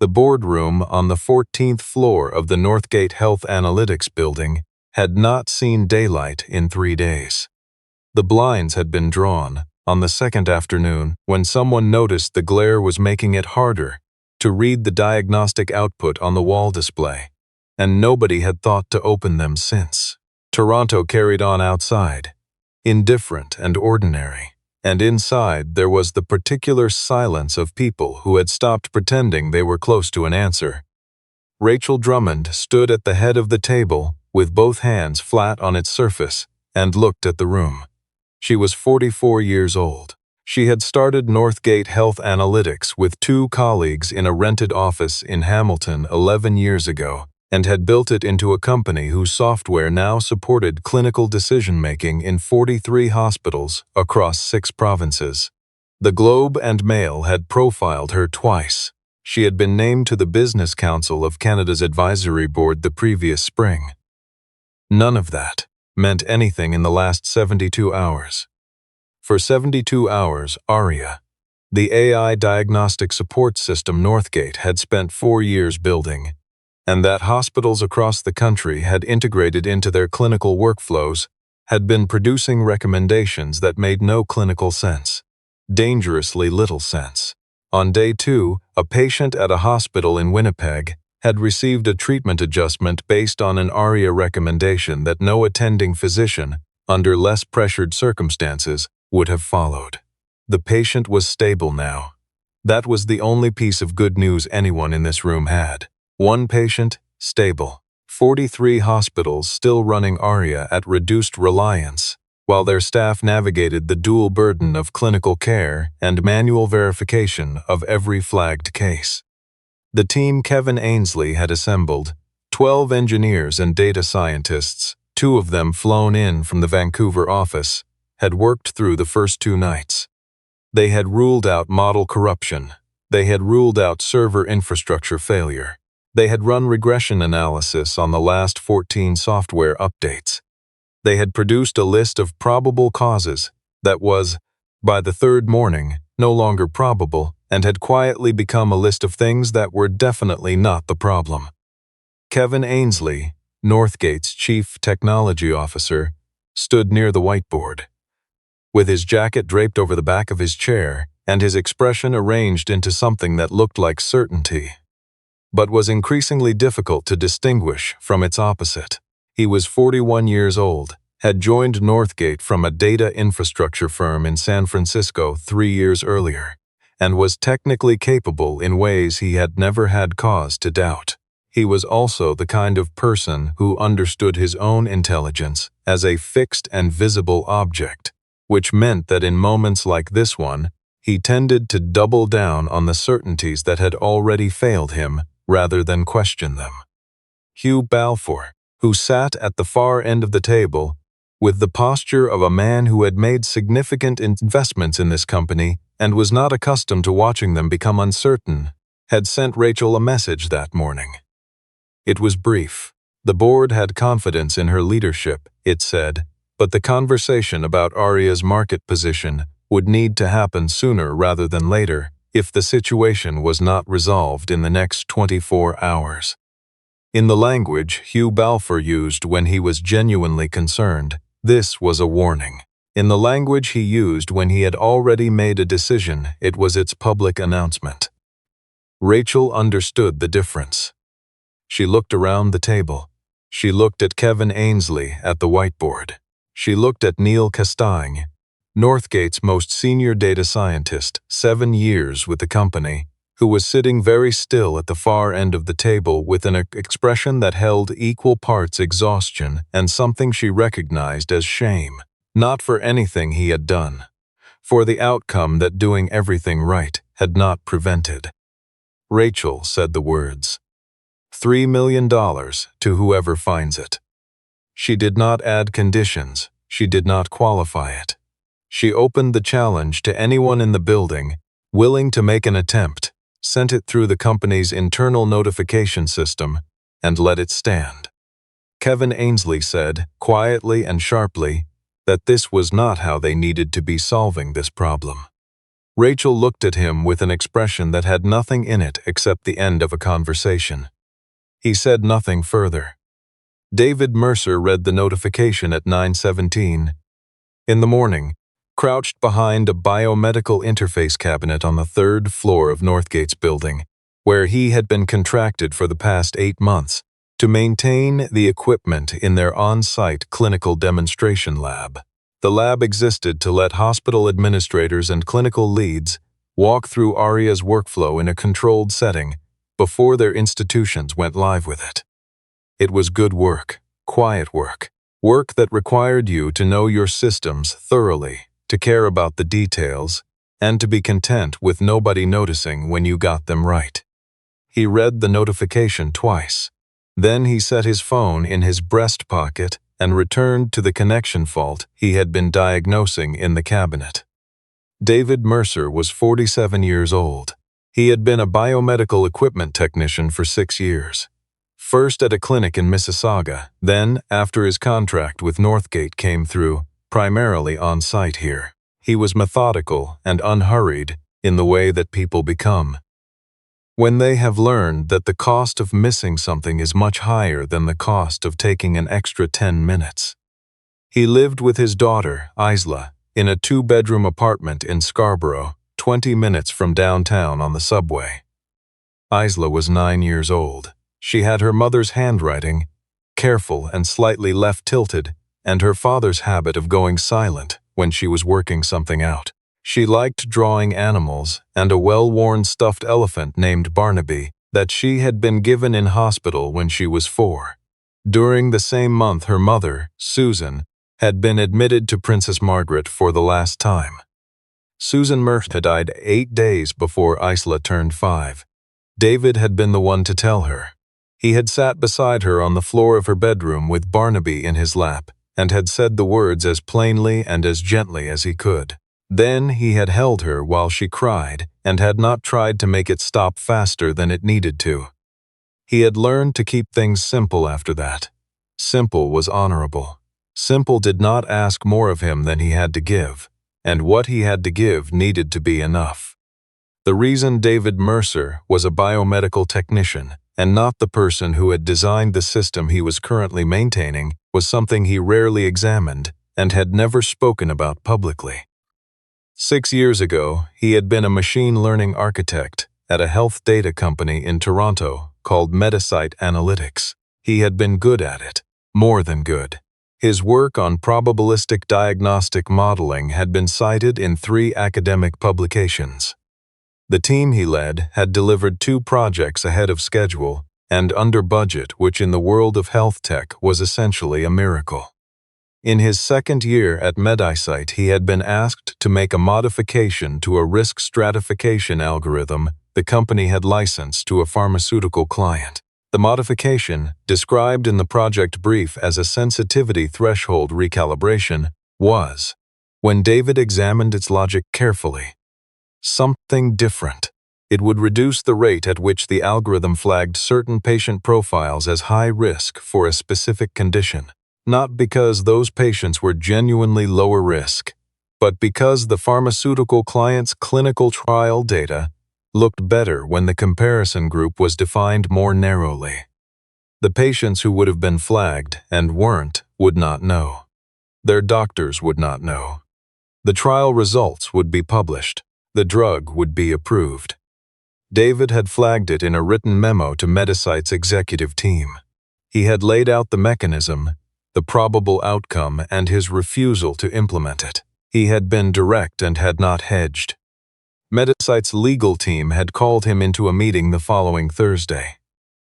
The boardroom on the 14th floor of the Northgate Health Analytics building had not seen daylight in 3 days. The blinds had been drawn on the second afternoon when someone noticed the glare was making it harder to read the diagnostic output on the wall display, and nobody had thought to open them since. Toronto carried on outside, indifferent and ordinary, and inside there was the particular silence of people who had stopped pretending they were close to an answer. Rachel Drummond stood at the head of the table with both hands flat on its surface and looked at the room. She was 44 years old. She had started Northgate Health Analytics with 2 colleagues in a rented office in Hamilton 11 years ago and had built it into a company whose software now supported clinical decision-making in 43 hospitals across 6 provinces. The Globe and Mail had profiled her twice. She had been named to the Business Council of Canada's advisory board the previous spring. None of that meant anything in the last 72 hours. For 72 hours, ARIA, the AI diagnostic support system Northgate had spent 4 years building, and that hospitals across the country had integrated into their clinical workflows, had been producing recommendations that made no clinical sense, dangerously little sense. On day 2, a patient at a hospital in Winnipeg had received a treatment adjustment based on an ARIA recommendation that no attending physician, under less pressured circumstances, would have followed. The patient was stable now. That was the only piece of good news anyone in this room had. 1 patient, stable. 43 hospitals still running ARIA at reduced reliance, while their staff navigated the dual burden of clinical care and manual verification of every flagged case. The team Kevin Ainsley had assembled, 12 engineers and data scientists, 2 of them flown in from the Vancouver office, had worked through the first 2 nights. They had ruled out model corruption. They had ruled out server infrastructure failure. They had run regression analysis on the last 14 software updates. They had produced a list of probable causes that was, by the 3rd morning, no longer probable and had quietly become a list of things that were definitely not the problem. Kevin Ainsley, Northgate's chief technology officer, stood near the whiteboard, with his jacket draped over the back of his chair and his expression arranged into something that looked like certainty, but was increasingly difficult to distinguish from its opposite. He was 41 years old, had joined Northgate from a data infrastructure firm in San Francisco 3 years earlier, and was technically capable in ways he had never had cause to doubt. He was also the kind of person who understood his own intelligence as a fixed and visible object, which meant that in moments like this one, he tended to double down on the certainties that had already failed him rather than question them. Hugh Balfour, who sat at the far end of the table, with the posture of a man who had made significant investments in this company and was not accustomed to watching them become uncertain, had sent Rachel a message that morning. It was brief. The board had confidence in her leadership, it said, but the conversation about ARIA's market position would need to happen sooner rather than later if the situation was not resolved in the next 24 hours. In the language Hugh Balfour used when he was genuinely concerned, this was a warning. In the language he used when he had already made a decision, it was its public announcement. Rachel understood the difference. She looked around the table. She looked at Kevin Ainsley at the whiteboard. She looked at Neil Castagne, Northgate's most senior data scientist, 7 years with the company, who was sitting very still at the far end of the table with an expression that held equal parts exhaustion and something she recognized as shame, not for anything he had done, for the outcome that doing everything right had not prevented. Rachel said the words, $3 million to whoever finds it. She did not add conditions. She did not qualify it. She opened the challenge to anyone in the building willing to make an attempt, sent it through the company's internal notification system, and let it stand. Kevin Ainsley said, quietly and sharply, that this was not how they needed to be solving this problem. Rachel looked at him with an expression that had nothing in it except the end of a conversation. He said nothing further. David Mercer read the notification at 9:17. In the morning, crouched behind a biomedical interface cabinet on the 3rd floor of Northgate's building, where he had been contracted for the past 8 months to maintain the equipment in their on-site clinical demonstration lab. The lab existed to let hospital administrators and clinical leads walk through ARIA's workflow in a controlled setting before their institutions went live with it. It was good work, quiet work, work that required you to know your systems thoroughly, to care about the details, and to be content with nobody noticing when you got them right. He read the notification twice. Then he set his phone in his breast pocket and returned to the connection fault he had been diagnosing in the cabinet. David Mercer was 47 years old. He had been a biomedical equipment technician for 6 years. First at a clinic in Mississauga, then, after his contract with Northgate came through, primarily on-site here. He was methodical and unhurried in the way that people become. When they have learned that the cost of missing something is much higher than the cost of taking an extra 10 minutes. He lived with his daughter, Isla, in a 2-bedroom apartment in Scarborough, 20 minutes from downtown on the subway. Isla was 9 years old. She had her mother's handwriting, careful and slightly left-tilted, and her father's habit of going silent when she was working something out. She liked drawing animals and a well-worn stuffed elephant named Barnaby that she had been given in hospital when she was 4. During the same month, her mother, Susan, had been admitted to Princess Margaret for the last time. Susan Mercer had died 8 days before Isla turned 5. David had been the one to tell her. He had sat beside her on the floor of her bedroom with Barnaby in his lap and had said the words as plainly and as gently as he could. Then he had held her while she cried and had not tried to make it stop faster than it needed to. He had learned to keep things simple after that. Simple was honorable. Simple did not ask more of him than he had to give, and what he had to give needed to be enough. The reason David Mercer was a biomedical technician and not the person who had designed the system he was currently maintaining was something he rarely examined and had never spoken about publicly. 6 years ago, he had been a machine learning architect at a health data company in Toronto called Northgate Analytics. He had been good at it, more than good. His work on probabilistic diagnostic modeling had been cited in 3 academic publications. The team he led had delivered 2 projects ahead of schedule and under budget, which in the world of health tech was essentially a miracle. In his 2nd year at Medisite, he had been asked to make a modification to a risk stratification algorithm the company had licensed to a pharmaceutical client. The modification, described in the project brief as a sensitivity threshold recalibration, was, when David examined its logic carefully, something different. It would reduce the rate at which the algorithm flagged certain patient profiles as high risk for a specific condition, not because those patients were genuinely lower risk, but because the pharmaceutical client's clinical trial data looked better when the comparison group was defined more narrowly. The patients who would have been flagged and weren't would not know. Their doctors would not know. The trial results would be published. The drug would be approved. David had flagged it in a written memo to Medisite's executive team. He had laid out the mechanism, the probable outcome, and his refusal to implement it. He had been direct and had not hedged. Medisite's legal team had called him into a meeting the following Thursday.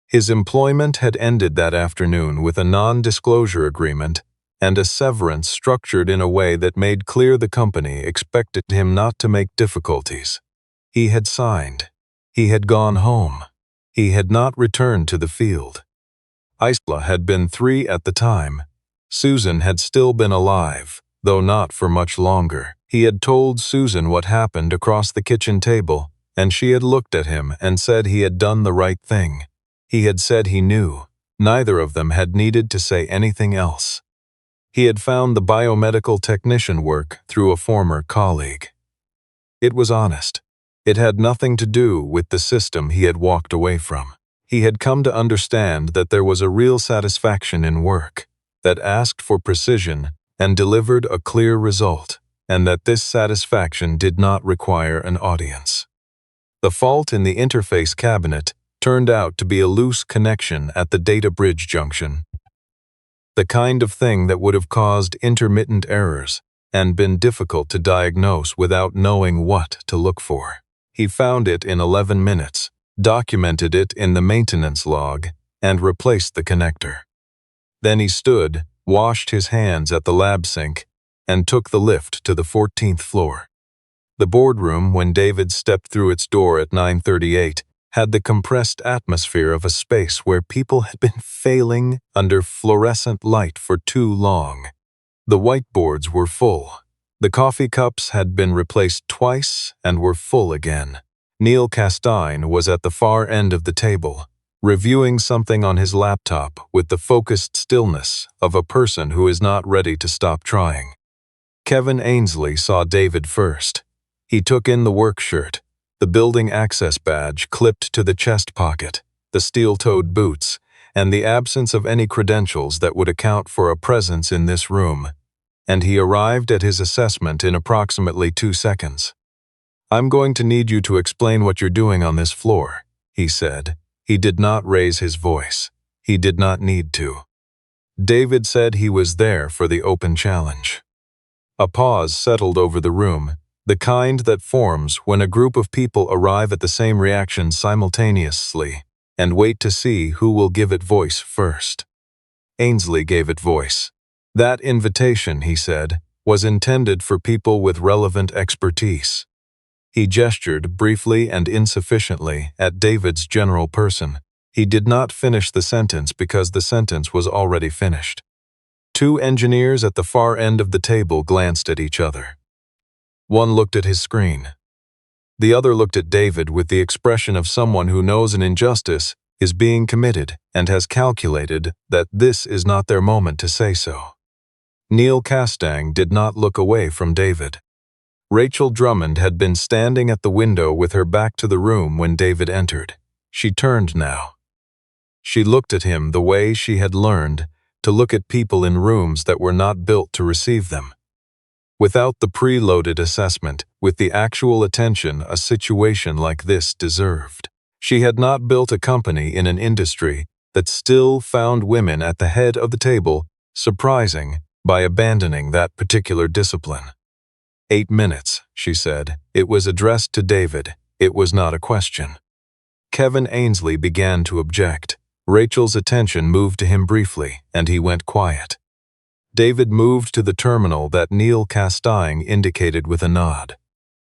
His employment had ended that afternoon with a non-disclosure agreement and a severance structured in a way that made clear the company expected him not to make difficulties. He had signed. He had gone home. He had not returned to the field. Isla had been 3 at the time. Susan had still been alive, though not for much longer. He had told Susan what happened across the kitchen table, and she had looked at him and said he had done the right thing. He had said he knew. Neither of them had needed to say anything else. He had found the biomedical technician work through a former colleague. It was honest. It had nothing to do with the system he had walked away from. He had come to understand that there was a real satisfaction in work, that asked for precision and delivered a clear result, and that this satisfaction did not require an audience. The fault in the interface cabinet turned out to be a loose connection at the data bridge junction, the kind of thing that would have caused intermittent errors and been difficult to diagnose without knowing what to look for. He found it in 11 minutes, documented it in the maintenance log, and replaced the connector. Then he stood, washed his hands at the lab sink, and took the lift to the 14th floor. The boardroom, when David stepped through its door at 9:38, had the compressed atmosphere of a space where people had been failing under fluorescent light for too long. The whiteboards were full. The coffee cups had been replaced twice and were full again. Neil Castine was at the far end of the table, reviewing something on his laptop with the focused stillness of a person who is not ready to stop trying. Kevin Ainsley saw David first. He took in the work shirt, the building access badge clipped to the chest pocket, the steel-toed boots, and the absence of any credentials that would account for a presence in this room, and he arrived at his assessment in approximately 2 seconds. "I'm going to need you to explain what you're doing on this floor," he said. He did not raise his voice. He did not need to. David said he was there for the open challenge. A pause settled over the room, the kind that forms when a group of people arrive at the same reaction simultaneously and wait to see who will give it voice first. Ainsley gave it voice. That invitation, he said, was intended for people with relevant expertise. He gestured briefly and insufficiently at David's general person. He did not finish the sentence because the sentence was already finished. 2 engineers at the far end of the table glanced at each other. One looked at his screen. The other looked at David with the expression of someone who knows an injustice is being committed and has calculated that this is not their moment to say so. Neil Castine did not look away from David. Rachel Drummond had been standing at the window with her back to the room when David entered. She turned now. She looked at him the way she had learned to look at people in rooms that were not built to receive them. Without the preloaded assessment, with the actual attention a situation like this deserved. She had not built a company in an industry that still found women at the head of the table surprising by abandoning that particular discipline. 8 minutes, she said. It was addressed to David. It was not a question. Kevin Ainsley began to object. Rachel's attention moved to him briefly, and he went quiet. David moved to the terminal that Neil Castine indicated with a nod.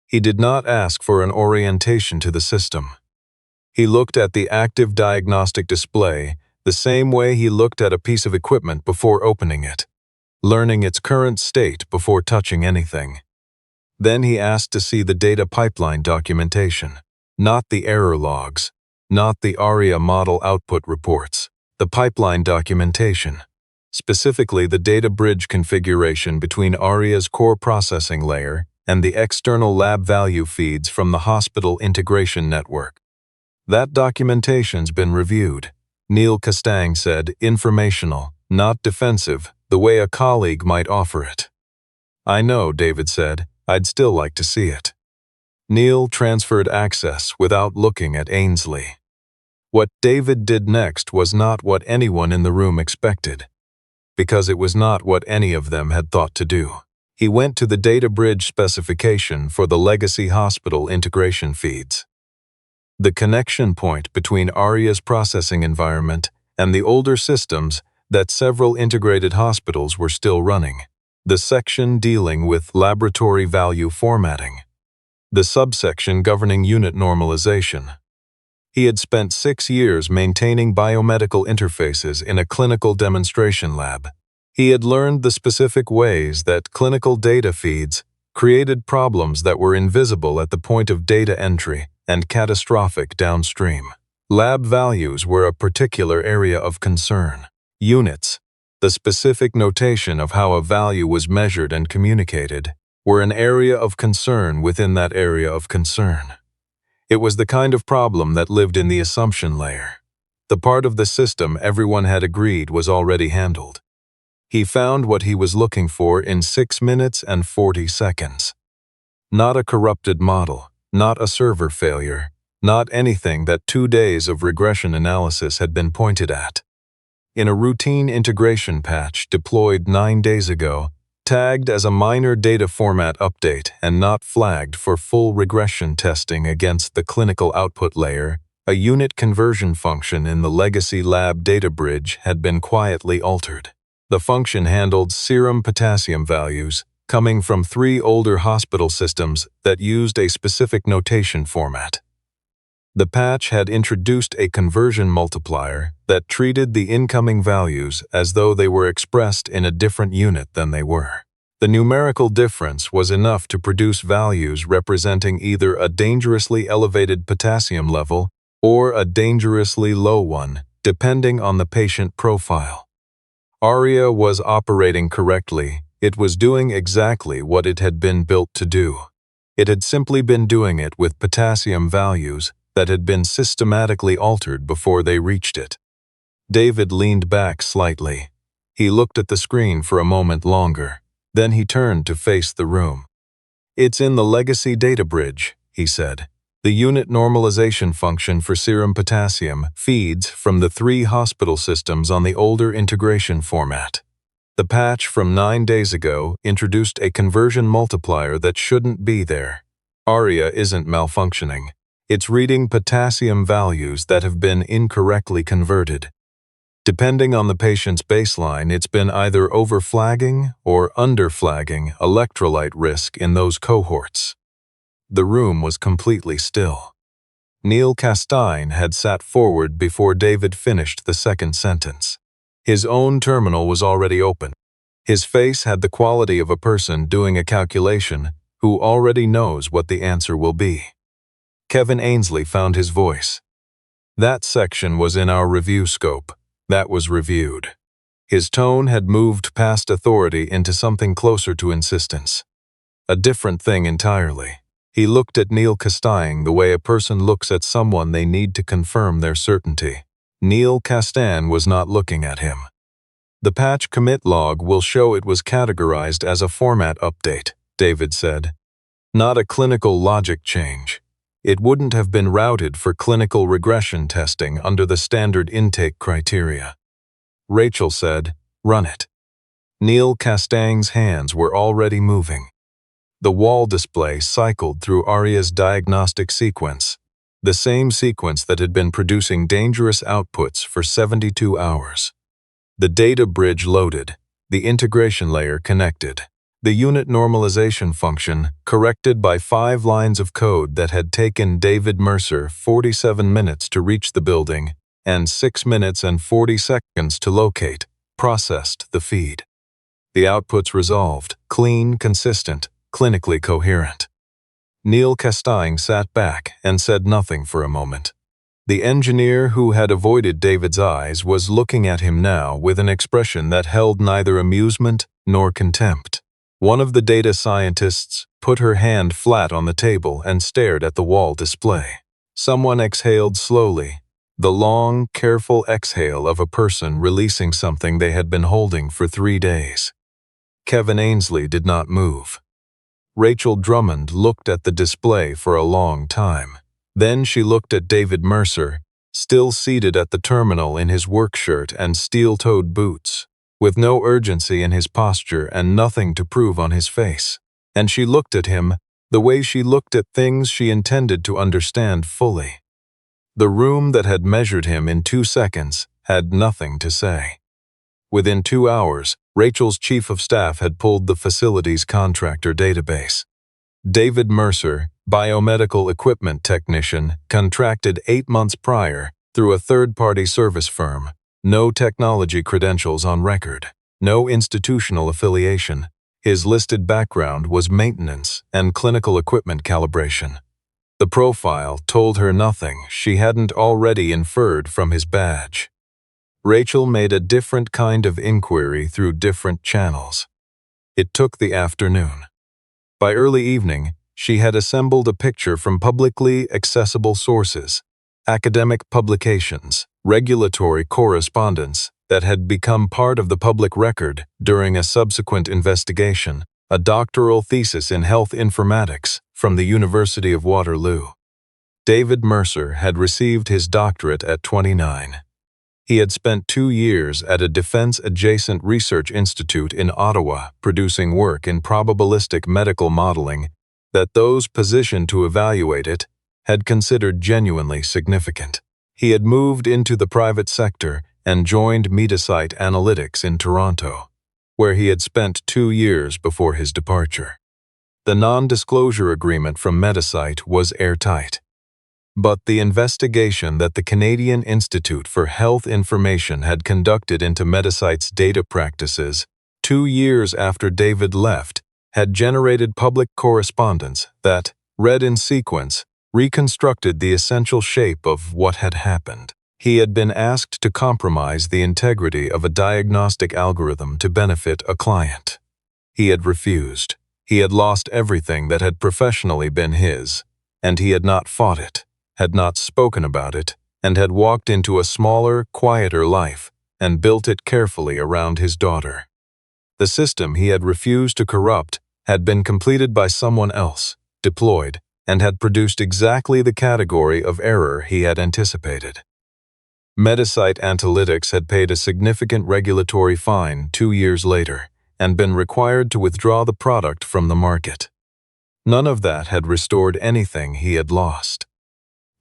He did not ask for an orientation to the system. He looked at the active diagnostic display the same way he looked at a piece of equipment before opening it, learning its current state before touching anything. Then he asked to see the data pipeline documentation, not the error logs, not the ARIA model output reports, the pipeline documentation. Specifically the data bridge configuration between ARIA's core processing layer and the external lab value feeds from the hospital integration network. That documentation's been reviewed. Neil Castine said, informational, not defensive, the way a colleague might offer it. I know, David said. I'd still like to see it. Neil transferred access without looking at Ainsley. What David did next was not what anyone in the room expected, because it was not what any of them had thought to do. He went to the data bridge specification for the legacy hospital integration feeds. The connection point between ARIA's processing environment and the older systems that several integrated hospitals were still running. The section dealing with laboratory value formatting. The subsection governing unit normalization. He had spent 6 years maintaining biomedical interfaces in a clinical demonstration lab. He had learned the specific ways that clinical data feeds created problems that were invisible at the point of data entry and catastrophic downstream. Lab values were a particular area of concern. Units, the specific notation of how a value was measured and communicated, were an area of concern within that area of concern. It was the kind of problem that lived in the assumption layer, the part of the system everyone had agreed was already handled. He found what he was looking for in 6 minutes and 40 seconds. Not a corrupted model, not a server failure, not anything that 2 days of regression analysis had been pointed at. In a routine integration patch deployed 9 days ago, tagged as a minor data format update and not flagged for full regression testing against the clinical output layer, a unit conversion function in the legacy lab data bridge had been quietly altered. The function handled serum potassium values coming from 3 older hospital systems that used a specific notation format. The patch had introduced a conversion multiplier that treated the incoming values as though they were expressed in a different unit than they were. The numerical difference was enough to produce values representing either a dangerously elevated potassium level or a dangerously low one, depending on the patient profile. ARIA was operating correctly. It was doing exactly what it had been built to do. It had simply been doing it with potassium values that had been systematically altered before they reached it. David leaned back slightly. He looked at the screen for a moment longer. Then he turned to face the room. "It's in the legacy data bridge," he said. "The unit normalization function for serum potassium feeds from the 3 hospital systems on the older integration format. The patch from 9 days ago introduced a conversion multiplier that shouldn't be there. ARIA isn't malfunctioning. It's reading potassium values that have been incorrectly converted. Depending on the patient's baseline, it's been either overflagging or underflagging electrolyte risk in those cohorts." The room was completely still. Neil Castine had sat forward before David finished the second sentence. His own terminal was already open. His face had the quality of a person doing a calculation who already knows what the answer will be. Kevin Ainsley found his voice. "That section was in our review scope. That was reviewed." His tone had moved past authority into something closer to insistence. A different thing entirely. He looked at Neil Castine the way a person looks at someone they need to confirm their certainty. Neil Castine was not looking at him. "The patch commit log will show it was categorized as a format update," David said. "Not a clinical logic change. It wouldn't have been routed for clinical regression testing under the standard intake criteria." Rachel said, "Run it." Neil Castaing's hands were already moving. The wall display cycled through ARIA's diagnostic sequence, the same sequence that had been producing dangerous outputs for 72 hours. The data bridge loaded, the integration layer connected. The unit normalization function corrected by 5 lines of code that had taken David Mercer 47 minutes to reach the building and 6 minutes and 40 seconds to locate, processed the feed. The outputs resolved, clean, consistent, clinically coherent. Neil Castine sat back and said nothing for a moment. The engineer who had avoided David's eyes was looking at him now with an expression that held neither amusement nor contempt. One of the data scientists put her hand flat on the table and stared at the wall display. Someone exhaled slowly, the long, careful exhale of a person releasing something they had been holding for 3 days. Kevin Ainsley did not move. Rachel Drummond looked at the display for a long time. Then she looked at David Mercer, still seated at the terminal in his work shirt and steel-toed boots, with no urgency in his posture and nothing to prove on his face. And she looked at him the way she looked at things she intended to understand fully. The room that had measured him in 2 seconds had nothing to say. Within 2 hours, Rachel's chief of staff had pulled the facility's contractor database. David Mercer, biomedical equipment technician, contracted 8 months prior through a third-party service firm. No technology credentials on record, no institutional affiliation. His listed background was maintenance and clinical equipment calibration. The profile told her nothing she hadn't already inferred from his badge. Rachel made a different kind of inquiry through different channels. It took the afternoon. By early evening, she had assembled a picture from publicly accessible sources, academic publications, regulatory correspondence that had become part of the public record during a subsequent investigation, a doctoral thesis in health informatics from the University of Waterloo. David Mercer had received his doctorate at 29. He had spent 2 years at a defense-adjacent research institute in Ottawa producing work in probabilistic medical modeling that those positioned to evaluate it had considered genuinely significant. He had moved into the private sector and joined Metasite Analytics in Toronto, where he had spent 2 years before his departure. The non-disclosure agreement from Metasite was airtight. But the investigation that the Canadian Institute for Health Information had conducted into Metasite's data practices 2 years after David left had generated public correspondence that, read in sequence, reconstructed the essential shape of what had happened. He had been asked to compromise the integrity of a diagnostic algorithm to benefit a client. He had refused. He had lost everything that had professionally been his, and he had not fought it, had not spoken about it, and had walked into a smaller, quieter life and built it carefully around his daughter. The system he had refused to corrupt had been completed by someone else, deployed, and had produced exactly the category of error he had anticipated. Metasite Analytics had paid a significant regulatory fine 2 years later and been required to withdraw the product from the market. None of that had restored anything he had lost.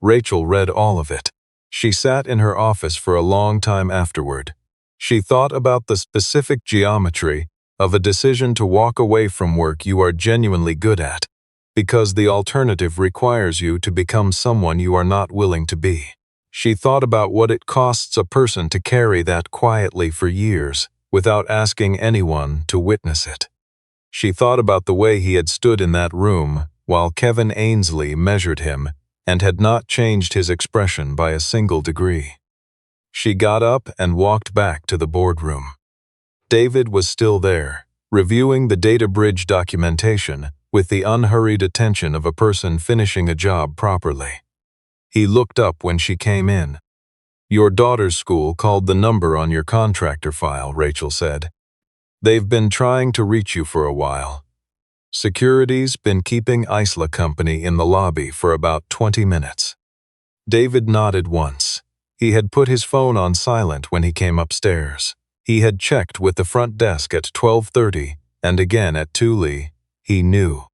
Rachel read all of it. She sat in her office for a long time afterward. She thought about the specific geometry of a decision to walk away from work you are genuinely good at, because the alternative requires you to become someone you are not willing to be. She thought about what it costs a person to carry that quietly for years without asking anyone to witness it. She thought about the way he had stood in that room while Kevin Ainsley measured him and had not changed his expression by a single degree. She got up and walked back to the boardroom. David was still there, reviewing the data bridge documentation with the unhurried attention of a person finishing a job properly. He looked up when she came in. "Your daughter's school called the number on your contractor file," Rachel said. "They've been trying to reach you for a while. Security's been keeping Isla Company in the lobby for about 20 minutes. David nodded once. He had put his phone on silent when he came upstairs. He had checked with the front desk at 12:30 and again at 2:00. He knew.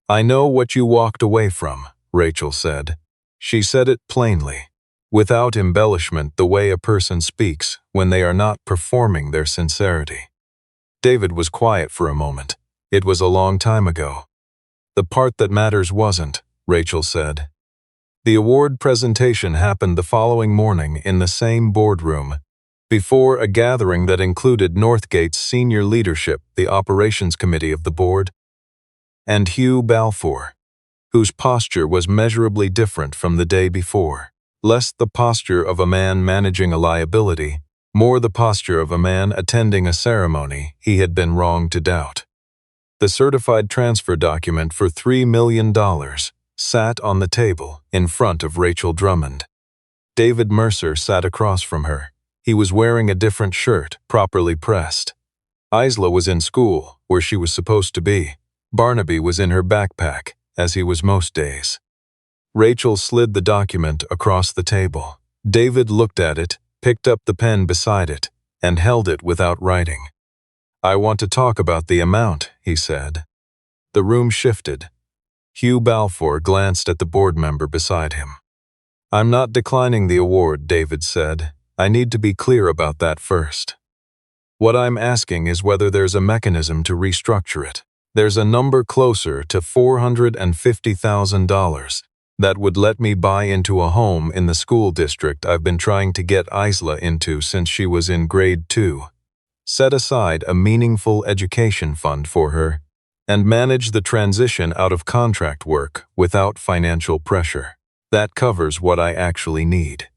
"I know what you walked away from," Rachel said. She said it plainly, without embellishment, the way a person speaks when they are not performing their sincerity. David was quiet for a moment. It was a long time ago. "The part that matters wasn't," Rachel said. The award presentation happened the following morning in the same boardroom, before a gathering that included Northgate's senior leadership, the operations committee of the board, and Hugh Balfour, whose posture was measurably different from the day before. Less the posture of a man managing a liability, more the posture of a man attending a ceremony he had been wrong to doubt. The certified transfer document for $3 million sat on the table in front of Rachel Drummond. David Mercer sat across from her. He was wearing a different shirt, properly pressed. Isla was in school, where she was supposed to be. Barnaby was in her backpack, as he was most days. Rachel slid the document across the table. David looked at it, picked up the pen beside it, and held it without writing. "I want to talk about the amount," he said. The room shifted. Hugh Balfour glanced at the board member beside him. "I'm not declining the award," David said. "I need to be clear about that first. What I'm asking is whether there's a mechanism to restructure it. There's a number closer to $450,000 that would let me buy into a home in the school district I've been trying to get Isla into since she was in grade 2. Set aside a meaningful education fund for her, and manage the transition out of contract work without financial pressure. That covers what I actually need.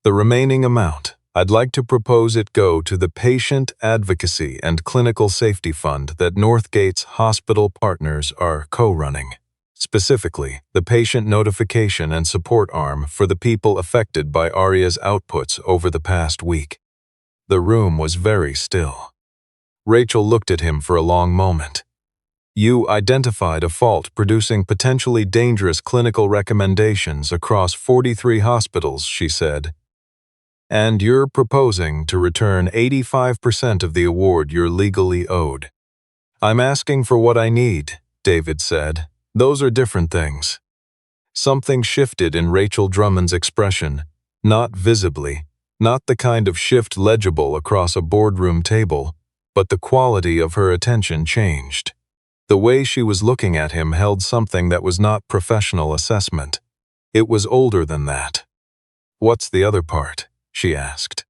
The remaining amount, I'd like to propose it go to the Patient Advocacy and Clinical Safety Fund that Northgate's hospital partners are co-running. Specifically, the patient notification and support arm for the people affected by ARIA's outputs over the past week. The room was very still. Rachel looked at him for a long moment. You identified a fault producing potentially dangerous clinical recommendations across 43 hospitals, she said. And you're proposing to return 85% of the award you're legally owed. I'm asking for what I need, David said. Those are different things. Something shifted in Rachel Drummond's expression, not visibly, not the kind of shift legible across a boardroom table, but the quality of her attention changed. The way she was looking at him held something that was not professional assessment. It was older than that. What's the other part? She asked.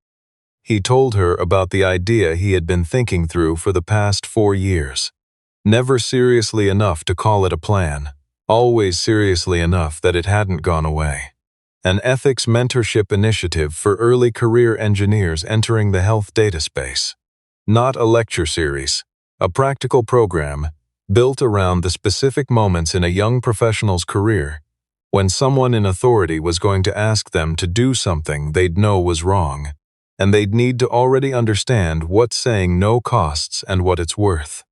He told her about the idea he had been thinking through for the past 4 years. Never seriously enough to call it a plan, always seriously enough that it hadn't gone away. An ethics mentorship initiative for early career engineers entering the health data space. Not a lecture series, a practical program built around the specific moments in a young professional's career when someone in authority was going to ask them to do something they'd know was wrong, and they'd need to already understand what saying no costs and what it's worth.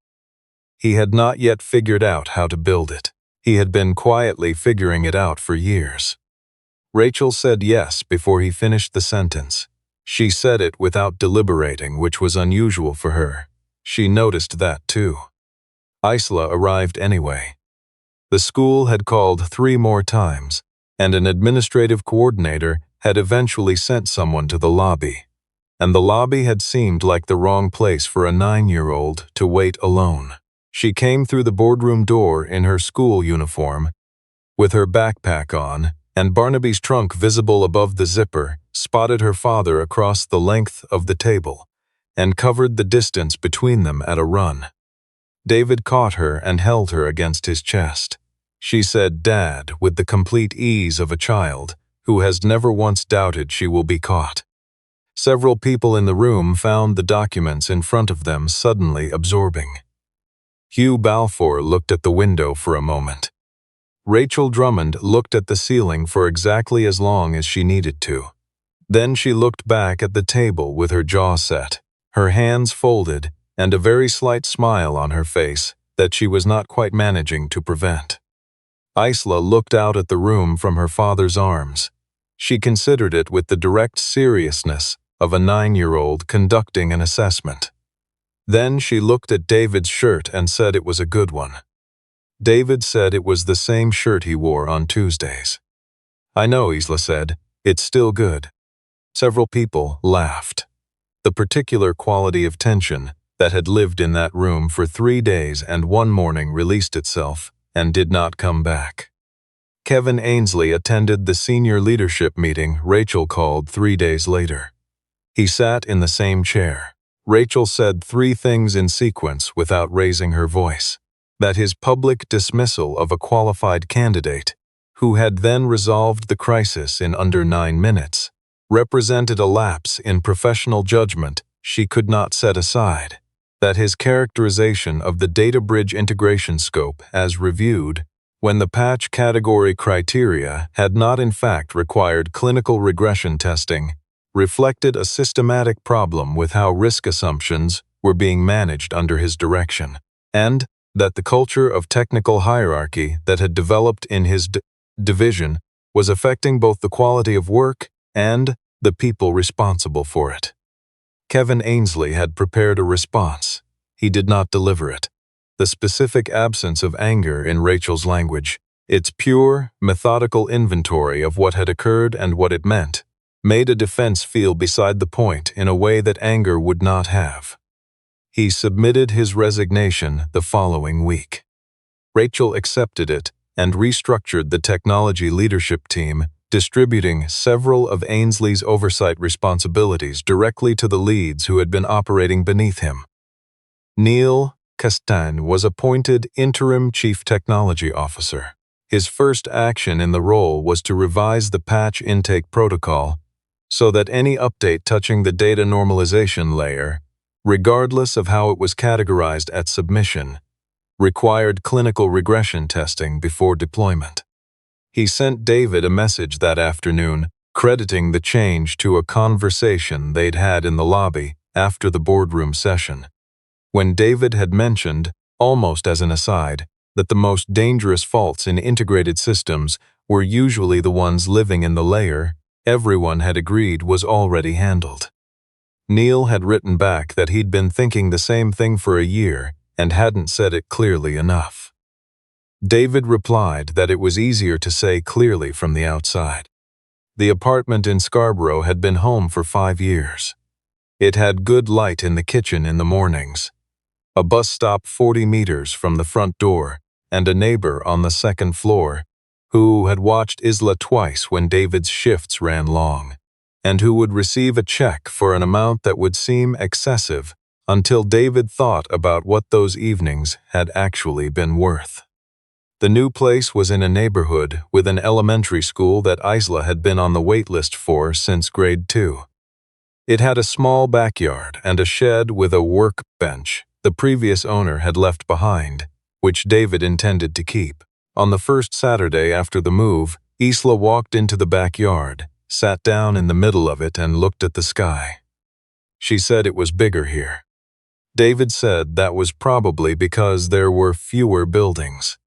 He had not yet figured out how to build it. He had been quietly figuring it out for years. Rachel said yes before he finished the sentence. She said it without deliberating, which was unusual for her. She noticed that too. Isla arrived anyway. The school had called 3 more times, and an administrative coordinator had eventually sent someone to the lobby. And the lobby had seemed like the wrong place for a 9-year-old to wait alone. She came through the boardroom door in her school uniform, with her backpack on, and Barnaby's trunk visible above the zipper, spotted her father across the length of the table, and covered the distance between them at a run. David caught her and held her against his chest. She said, "Dad," with the complete ease of a child who has never once doubted she will be caught. Several people in the room found the documents in front of them suddenly absorbing. Hugh Balfour looked at the window for a moment. Rachel Drummond looked at the ceiling for exactly as long as she needed to. Then she looked back at the table with her jaw set, her hands folded, and a very slight smile on her face that she was not quite managing to prevent. Isla looked out at the room from her father's arms. She considered it with the direct seriousness of a 9-year-old conducting an assessment. Then she looked at David's shirt and said it was a good one. David said it was the same shirt he wore on Tuesdays. "I know," Isla said. "It's still good." Several people laughed. The particular quality of tension that had lived in that room for 3 days and 1 morning released itself and did not come back. Kevin Ainsley attended the senior leadership meeting Rachel called 3 days later. He sat in the same chair. Rachel said 3 things in sequence without raising her voice. That his public dismissal of a qualified candidate, who had then resolved the crisis in under 9 minutes, represented a lapse in professional judgment she could not set aside. That his characterization of the data bridge integration scope as reviewed, when the patch category criteria had not in fact required clinical regression testing, reflected a systematic problem with how risk assumptions were being managed under his direction, and that the culture of technical hierarchy that had developed in his division was affecting both the quality of work and the people responsible for it. Kevin Ainsley had prepared a response. He did not deliver it. The specific absence of anger in Rachel's language, its pure, methodical inventory of what had occurred and what it meant, made a defense feel beside the point in a way that anger would not have. He submitted his resignation the following week. Rachel accepted it and restructured the technology leadership team, distributing several of Ainsley's oversight responsibilities directly to the leads who had been operating beneath him. Neil Castagne was appointed interim chief technology officer. His first action in the role was to revise the patch intake protocol so that any update touching the data normalization layer, regardless of how it was categorized at submission, required clinical regression testing before deployment. He sent David a message that afternoon, crediting the change to a conversation they'd had in the lobby after the boardroom session. When David had mentioned, almost as an aside, that the most dangerous faults in integrated systems were usually the ones living in the layer, everyone had agreed was already handled. Neil had written back that he'd been thinking the same thing for a year and hadn't said it clearly enough. David replied that it was easier to say clearly from the outside. The apartment in Scarborough had been home for 5 years. It had good light in the kitchen in the mornings, a bus stop 40 meters from the front door, and a neighbor on the second floor who had watched Isla twice when David's shifts ran long, and who would receive a check for an amount that would seem excessive until David thought about what those evenings had actually been worth. The new place was in a neighborhood with an elementary school that Isla had been on the wait list for since grade 2. It had a small backyard and a shed with a workbench the previous owner had left behind, which David intended to keep. On the first Saturday after the move, Isla walked into the backyard, sat down in the middle of it and looked at the sky. She said it was bigger here. David said that was probably because there were fewer buildings.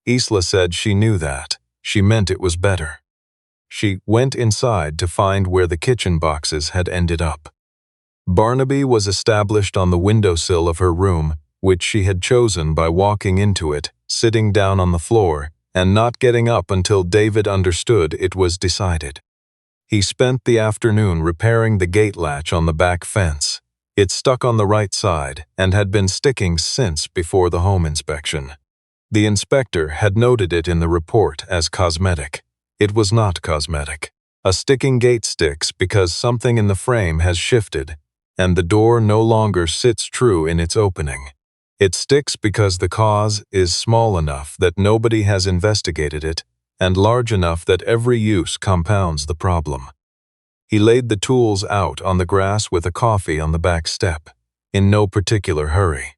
Isla said she knew that. She meant it was better. She went inside to find where the kitchen boxes had ended up. Barnaby was established on the windowsill of her room, which she had chosen by walking into it, sitting down on the floor, and not getting up until David understood it was decided. He spent the afternoon repairing the gate latch on the back fence. It stuck on the right side and had been sticking since before the home inspection. The inspector had noted it in the report as cosmetic. It was not cosmetic. A sticking gate sticks because something in the frame has shifted, and the door no longer sits true in its opening. It sticks because the cause is small enough that nobody has investigated it, and large enough that every use compounds the problem. He laid the tools out on the grass with a coffee on the back step, in no particular hurry.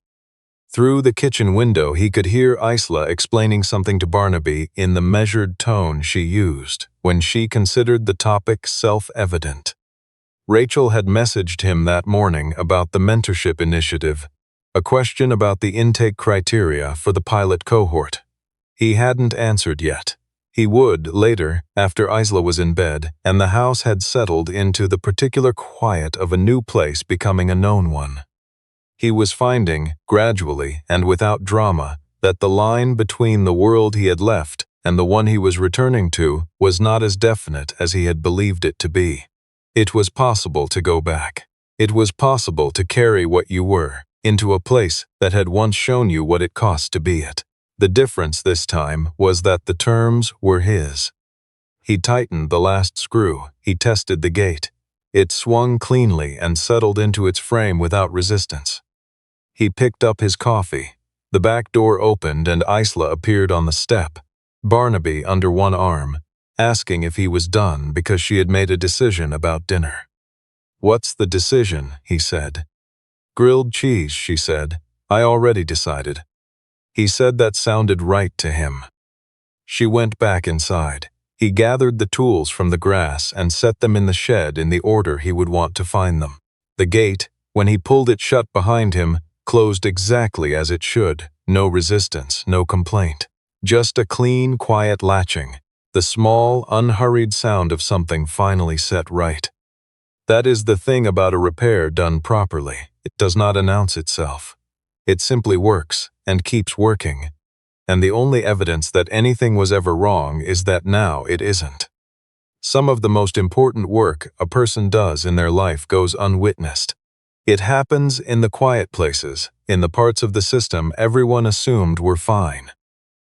Through the kitchen window he could hear Isla explaining something to Barnaby in the measured tone she used when she considered the topic self-evident. Rachel had messaged him that morning about the mentorship initiative, a question about the intake criteria for the pilot cohort. He hadn't answered yet. He would later, after Isla was in bed and the house had settled into the particular quiet of a new place becoming a known one. He was finding, gradually and without drama, that the line between the world he had left and the one he was returning to was not as definite as he had believed it to be. It was possible to go back. It was possible to carry what you were into a place that had once shown you what it cost to be it. The difference this time was that the terms were his. He tightened the last screw. He tested the gate. It swung cleanly and settled into its frame without resistance. He picked up his coffee. The back door opened and Isla appeared on the step, Barnaby under one arm, asking if he was done because she had made a decision about dinner. "What's the decision?" he said. "Grilled cheese," she said. "I already decided." He said that sounded right to him. She went back inside. He gathered the tools from the grass and set them in the shed in the order he would want to find them. The gate, when he pulled it shut behind him, closed exactly as it should. No resistance, no complaint. Just a clean, quiet latching. The small, unhurried sound of something finally set right. That is the thing about a repair done properly. It does not announce itself. It simply works and keeps working. And the only evidence that anything was ever wrong is that now it isn't. Some of the most important work a person does in their life goes unwitnessed. It happens in the quiet places, in the parts of the system everyone assumed were fine.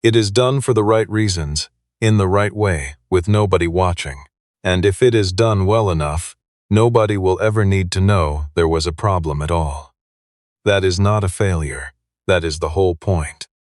It is done for the right reasons, in the right way, with nobody watching. And if it is done well enough, nobody will ever need to know there was a problem at all. That is not a failure. That is the whole point.